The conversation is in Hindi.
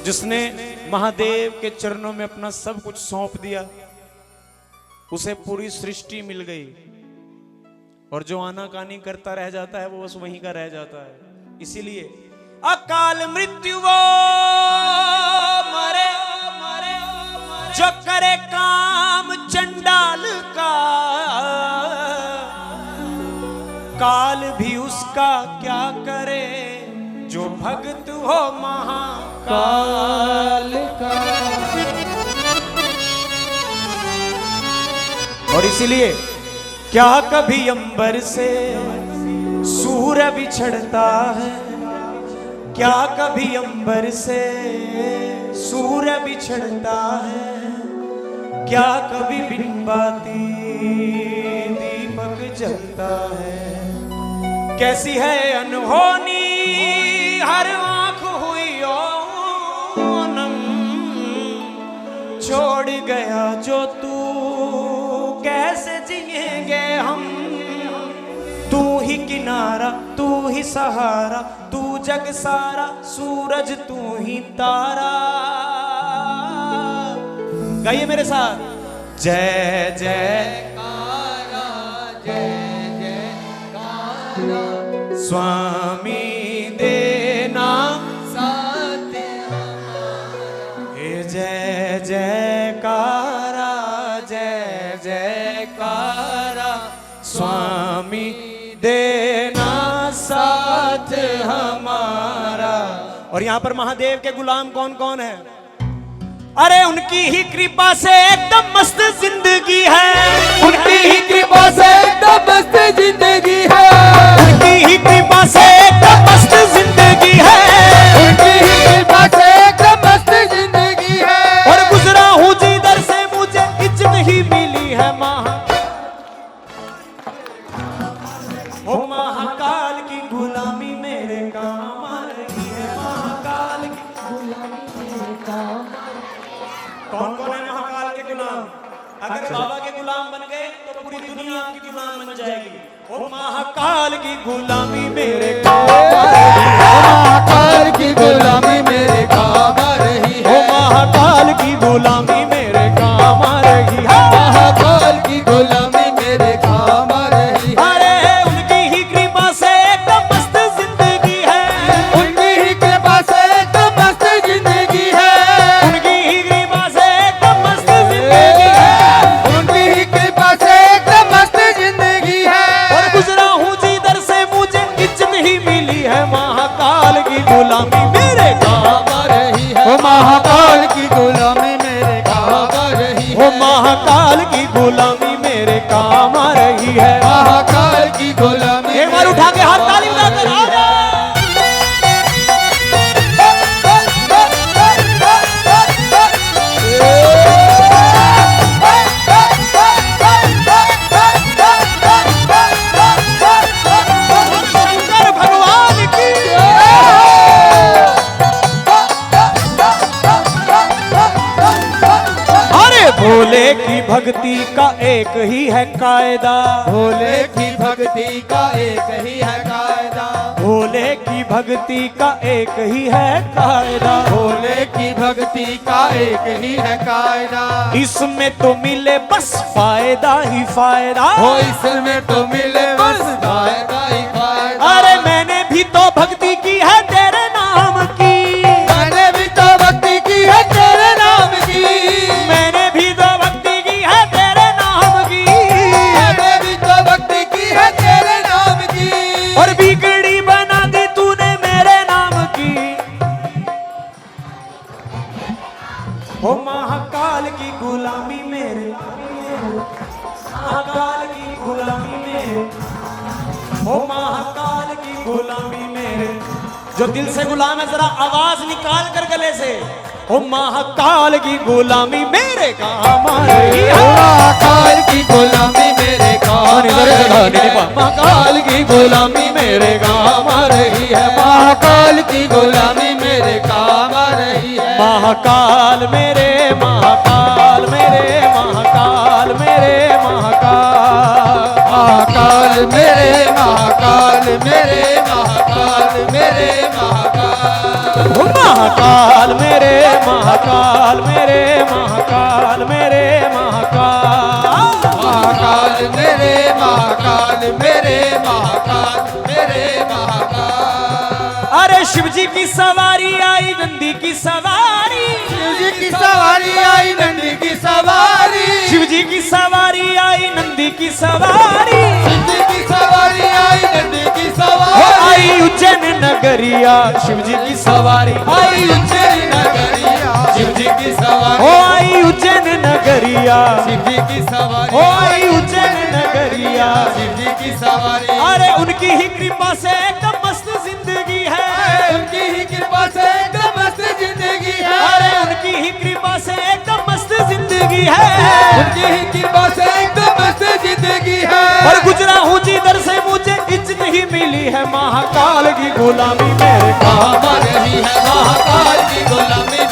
जिसने महादेव के चरणों में अपना सब कुछ सौंप दिया, उसे पूरी सृष्टि मिल गई। और जो आनाकानी करता रह जाता है वो बस वहीं का रह जाता है। इसीलिए अकाल मृत्यु वो मरे जो करे काम चंडाल का, काल भी उसका क्या करे जो भक्त हो महाकाल का। और इसीलिए क्या कभी अंबर से सूर्य बिछड़ता है, क्या कभी अंबर से सूर्य बिछड़ता है, क्या कभी बिन बाती दीपक जलता है। कैसी है अनहोनी हर आंख हुई ओनम, छोड़ गया जो तू कैसे जिएंगे हम। तू ही किनारा, तू ही सहारा, तू जग सारा, सूरज तू ही तारा। गाइए मेरे साथ, जय जयकारा जय जयकारा, स्वामी देना साथ हमारा। जय जयकारा जय जयकारा, स्वामी देना साथ हमारा। और यहाँ पर महादेव के गुलाम कौन कौन है? अरे उनकी ही कृपा से एकदम मस्त जिंदगी है, उनकी ही कृपा से एकदम मस्त जिंदगी है, उनकी ही कृपा से एकदम मस्त जिंदगी है, उनकी ही कृपा से एकदम मस्त जिंदगी है। और गुजरा हूँ जिधर से मुझे इज्जत ही मिली है। ओ महाकाल की गुलामी मेरे काम आ रही है, महाकाल की गुलामी मेरे काम। कौन कौन है महाकाल के गुलाम? अगर बाबा के गुलाम बन गए तो पूरी दुनिया आपकी गुलाम बन जाएगी। ओ महाकाल की गुलामी मेरे काम आ रही है, महाकाल की गुलामी मेरे काम आ रही ओ है, महाकाल की गुलामी मेरे काम आ रही है, महाकाल की गुलामी मेरे काम आ रही है। अरे उनकी ही कृपा से एकदम मस्त जिंदगी है, उनकी ही कृपा से एकदम मस्त जिंदगी है, उनकी ही कृपा से एकदम मस्त जिंदगी है, उनकी ही कृपा से एकदम मस्त जिंदगी है। और गुजरा हूँ जिधर से मुझे इज्जत ही मिली है। महाकाल की गुलामी मेरे काम आ रही है, ओ महाकाल की गुलामी मेरे काम आ रही ओ है, महाकाल की गुलामी मेरे काम आ रही है। महाकाल की गुलामी एक बार उठा के हाथ ताली बजाकर आ जाओ। शंकर भगवान की अरे भोले की भक्ति का एक ही है कायदा, भोले की भक्ति का एक ही है कायदा, भोले की भक्ति का एक ही है कायदा, भोले की भक्ति का एक ही है कायदा। इसमें तो मिले बस फायदा ही फायदा। हो इसमें तो मिले बस फायदा ही फायदा। अरे मैंने भी तो भक्ति की है तेरे नाम की, मैंने भी तो भक्ति की है तेरे नाम की, मैंने भी तो भक्ति की है तेरे नाम की, मैंने भी तो भक्ति की है तेरे नाम की। और बिगड़ी बना दी तूने मेरे नाम की। ओ महाकाल की गुलामी मेरे, महाकाल की गुलामी मेरे, ओ महाकाल की गुलामी मेरे। जो दिल से गुलाम है जरा आवाज निकाल कर गले से, ओ महाकाल की गुलामी मेरे काम आ रही है, महाकाल की गुलामी मेरे काम आ रही है, महाकाल की गुलामी मेरे काम आ रही है, महाकाल की गुलामी मेरे काम आ रही है। महाकाल मेरे, महाकाल मेरे, महाकाल मेरे, महाकाल मेरे, महाकाल मेरे, महाकाल मेरे, महाकाल महाकाल मेरे, महाकाल मेरे महाकाल मेरे महाकाल महाकाल मेरे महाकाल मेरे महाकाल मेरे महाकाल। अरे शिव जी की सवारी आई नंदी की सवारी शिव जी की सवारी आई नंदी की सवारी शिव जी की सवारी आई नंदी की सवारी शिव जी की सवारी आई नंदी की ओ सवारी आई उज्जैन नगरिया शिव जी की सवारी आई उज्जैन नगरिया शिव जी की सवारी ओ आई उज्जैन नगरिया शिव जी की सवारी ओ आई उज्जैन नगरिया शिव जी की सवारी। अरे उनकी ही कृपा से एकदम मस्त जिंदगी है उनकी ही कृपा से एकदम मस्त जिंदगी है अरे उनकी ही कृपा से एकदम मस्त जिंदगी है उनकी ही कृपा से एकदम मस्त जिंदगी है। और गुजरा हूँ जिधर से मुझे इज्जत ही मिली है महाकाल की गुलामी मेरे काम काम रही है महाकाल की गुलामी